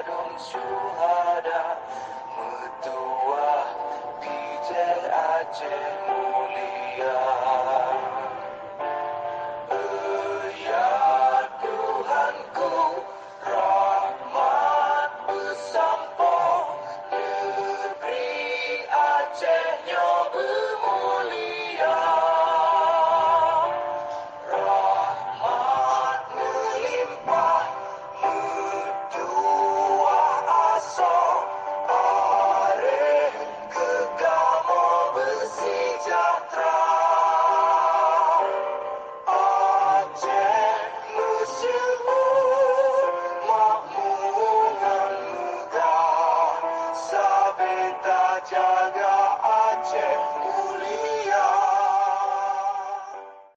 dong syuhada Mutua Pijer Aceh mulia. Ya Tuhanku, rahmat bersampo, negeri Acehnya bermulia. Rahmat melimpah, medua asa, arif kegama bersejahtera. Aceh masyhur makmuran megah, Sabeta jaga Aceh